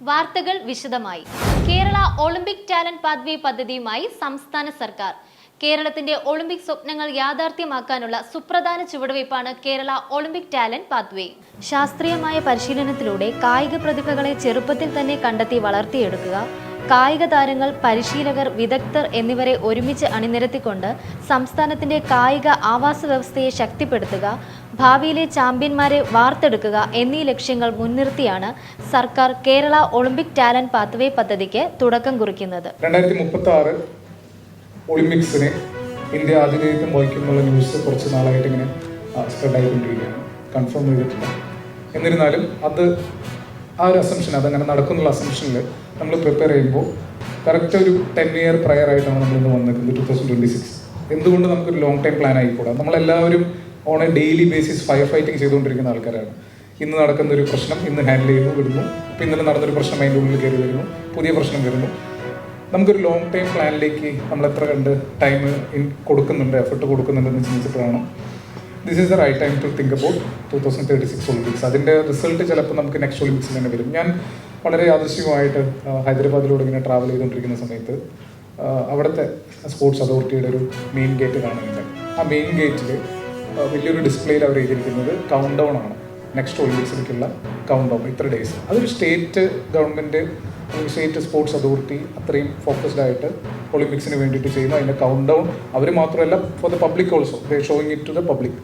വാർത്തകൾ വിശദമായി. Kerala Olympic Talent pathway പദ്ധതിയുമായി സംസ്ഥാന സർക്കാർ. കേരളത്തിന്റെ ഒളിമ്പിക് സ്വപ്നങ്ങൾ യാഥാർത്ഥ്യമാക്കാനുള്ള സുപ്രധാന ചുവടുവയ്പ്പാണ് കേരള ഒളിമ്പിക് ടാലന്റ് പാത്വേ. ശാസ്ത്രീയമായ പരിശീലനത്തിലൂടെ കായിക പ്രതിഭകളെ ചെറുപ്പത്തിൽ തന്നെ കണ്ടെത്തി വളർത്തിയെടുക്കുക, കായിക താരങ്ങൾ, പരിശീലകർ, വിദഗ്ധർ എന്നിവരെ ഒരുമിച്ച് അണിനിരത്തിക്കൊണ്ട് സംസ്ഥാനത്തിന്റെ കായിക ആവാസ വ്യവസ്ഥയെ ശക്തിപ്പെടുത്തുക, ഭാവിയിലെ ചാമ്പ്യന്മാരെ വാർത്തെടുക്കുക എന്നീ ലക്ഷ്യങ്ങൾ മുൻനിർത്തിയാണ് സർക്കാർ കേരള ഒളിമ്പിക് ടാലന്റ് പാത്വേ പദ്ധതിക്ക് തുടക്കം കുറിക്കുന്നത്. 2036 ഒളിമ്പിക്സിനെ ഇന്ത്യ ആതിഥേയത്വം വഹിക്കുന്നുള്ള ന്യൂസ് കുറച്ച് നാളായിട്ട് ഇങ്ങനെ സ്പ്രെഡ് ആയിക്കൊണ്ടിരിക്കുകയാണ്. കൺഫേം ചെയ്തിട്ടില്ല. എന്നിരുന്നാലും അത് ആ ഒരു അസംഷൻ, അതങ്ങനെ നടക്കുന്നുള്ള അസംഷനിൽ നമ്മൾ പ്രിപ്പയർ ചെയ്യുമ്പോൾ കറക്റ്റ് ഒരു 10 year പ്രയർ ആയിട്ടാണ് നമ്മളിന്ന് വന്നിരിക്കുന്നത് 2026. എന്തുകൊണ്ട് നമുക്കൊരു ലോങ് ടൈം പ്ലാൻ ആയിക്കൂടാ? നമ്മളെല്ലാവരും on a daily basis fire fighting ചെയ്തുകൊണ്ടിരിക്കുന്ന ആൾക്കാരാണ്. ഇന്ന് നടക്കുന്ന ഒരു പ്രശ്നം ഇന്ന് ഹാൻഡിൽ ചെയ്യുന്നു, വിടുന്നു. ഇപ്പം ഇന്നലെ നടന്നൊരു പ്രശ്നം അതിൻ്റെ ഉള്ളിൽ കയറി വരുന്നു, പുതിയ പ്രശ്നം വരുന്നു. നമുക്കൊരു ലോങ് ടൈം പ്ലാനിലേക്ക് നമ്മൾ എത്ര കണ്ട് ടൈം കൊടുക്കുന്നുണ്ട്, എഫർട്ട് കൊടുക്കുന്നുണ്ടെന്ന് ചിന്തിച്ചിട്ടാണ് this is the right time to think about 2036 Olympics. അതിൻ്റെ റിസൾട്ട് ചിലപ്പോൾ നമുക്ക് നെക്സ്റ്റ് ഒളിമ്പിക്സിൽ തന്നെ വരും. ഞാൻ വളരെ യാദൃശ്ചികമായിട്ട് ഹൈദരാബാദിലൂടെ ഇങ്ങനെ ട്രാവൽ ചെയ്തുകൊണ്ടിരിക്കുന്ന സമയത്ത് അവിടുത്തെ സ്പോർട്സ് അതോറിറ്റിയുടെ ഒരു മെയിൻ ഗേറ്റ് കാണുന്നുണ്ട്. ആ മെയിൻ ഗേറ്റിൽ വലിയൊരു ഡിസ്പ്ലേയിൽ അവർ എഴുതിയിരിക്കുന്നത് കൗണ്ട് ഡൗൺ ആണ്, നെക്സ്റ്റ് ഒളിമ്പിക്സിലേക്കുള്ള കൗണ്ട് ഡൗൺ, ഇത്ര ഡേയ്സ്. അതൊരു state government, state sports authority അത്രയും ഫോക്കസ്ഡ് ആയിട്ട് ഒളിമ്പിക്സിന് വേണ്ടിയിട്ട് ചെയ്യുന്നു. അതിൻ്റെ കൗണ്ട് ഡൗൺ അവർ മാത്രമല്ല for the public also they showing it to the public.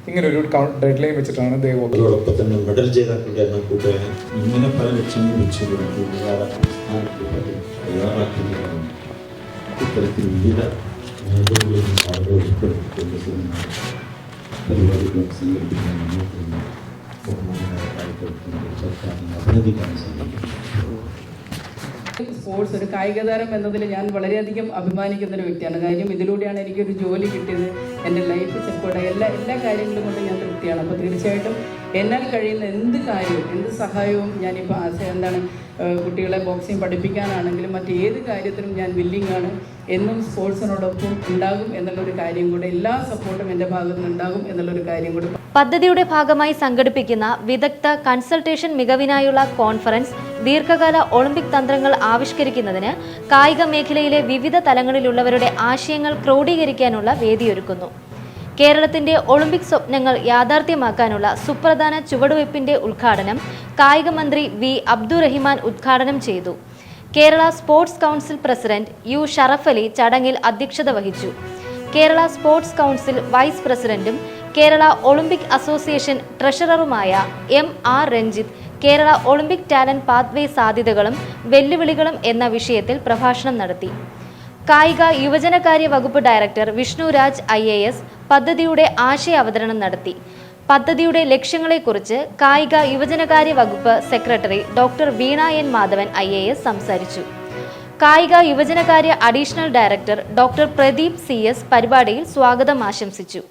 ഇങ്ങനെ ഒരു ഡെഡ് ലൈൻ വെച്ചിട്ടാണ് അതോടൊപ്പം തന്നെ മെഡൽ ജേതാക്കളുടെ എണ്ണം കൂട്ടുകയും ഇങ്ങനെ പല ലക്ഷ്യങ്ങൾ വെച്ചുകൊണ്ട് ഇത്തരത്തിൽ വിവിധ മേഖലകളിൽ ആളുകൾ ഉൾപ്പെടുത്തിക്കൊണ്ട് പരിപാടികൾ സംഘടിപ്പിക്കാൻ സർക്കാരിനെ അഭിനന്ദിക്കാൻ സാധിക്കും. സ്പോർട്സ് ഒരു കായിക താരം എന്നതിൽ ഞാൻ വളരെയധികം അഭിമാനിക്കുന്നൊരു വ്യക്തിയാണ്. കാര്യം ഇതിലൂടെയാണ് എനിക്കൊരു ജോലി കിട്ടിയത്, എൻ്റെ ലൈഫ് സെക്യൂർഡ്, എല്ലാ കാര്യങ്ങളും കൊണ്ട് ഞാൻ തൃപ്തിയാണ്. അപ്പോൾ തീർച്ചയായിട്ടും എന്നാൽ കഴിയുന്ന എന്ത് കാര്യവും, എന്ത് സഹായവും ഞാനിപ്പോൾ കുട്ടികളെ ബോക്സിങ് പഠിപ്പിക്കാനാണെങ്കിലും മറ്റേത് കാര്യത്തിനും ഞാൻ വില്ലിംഗ് ആണ്. എന്നും സ്പോർട്സിനോടൊപ്പം ഉണ്ടാകും എന്നുള്ളൊരു കാര്യം കൂടെ, എല്ലാ സപ്പോർട്ടും എൻ്റെ ഭാഗത്തു നിന്നുണ്ടാകും എന്നുള്ളൊരു കാര്യം കൂടെ. പദ്ധതിയുടെ ഭാഗമായി സംഘടിപ്പിക്കുന്ന വിദഗ്ധ കൺസൾട്ടേഷൻ മികവിനായുള്ള കോൺഫറൻസ് ദീർഘകാല ഒളിമ്പിക് തന്ത്രങ്ങൾ ആവിഷ്കരിക്കുന്നതിന് കായിക മേഖലയിലെ വിവിധ തലങ്ങളിലുള്ളവരുടെ ആശയങ്ങൾ ക്രോഡീകരിക്കാനുള്ള വേദിയൊരുക്കുന്നു. കേരളത്തിന്റെ ഒളിമ്പിക് സ്വപ്നങ്ങൾ യാഥാർത്ഥ്യമാക്കാനുള്ള സുപ്രധാന ചുവടുവയ്പ്പിന്റെ ഉദ്ഘാടനം കായിക മന്ത്രി വി അബ്ദുറഹിമാൻ ഉദ്ഘാടനം ചെയ്തു. Kerala Sports Council president U Sharaf Ali ചടങ്ങിൽ അധ്യക്ഷത വഹിച്ചു. കേരള സ്പോർട്സ് കൗൺസിൽ വൈസ് പ്രസിഡന്റും കേരള ഒളിമ്പിക് അസോസിയേഷൻ ട്രഷററുമായ M.R. Ranjith Kerala Olympic Talent Pathway സാധ്യതകളും വെല്ലുവിളികളും എന്ന വിഷയത്തിൽ പ്രഭാഷണം നടത്തി. കായിക യുവജനകാര്യ വകുപ്പ് ഡയറക്ടർ വിഷ്ണുരാജ് IAS പദ്ധതിയുടെ ആശയ അവതരണം നടത്തി. പദ്ധതിയുടെ ലക്ഷ്യങ്ങളെക്കുറിച്ച് കായിക യുവജനകാര്യ വകുപ്പ് secretary doctor Veena N. Madhavan IAS സംസാരിച്ചു. കായിക യുവജനകാര്യ additional director doctor Pradeep CS പരിപാടിയിൽ സ്വാഗതം ആശംസിച്ചു.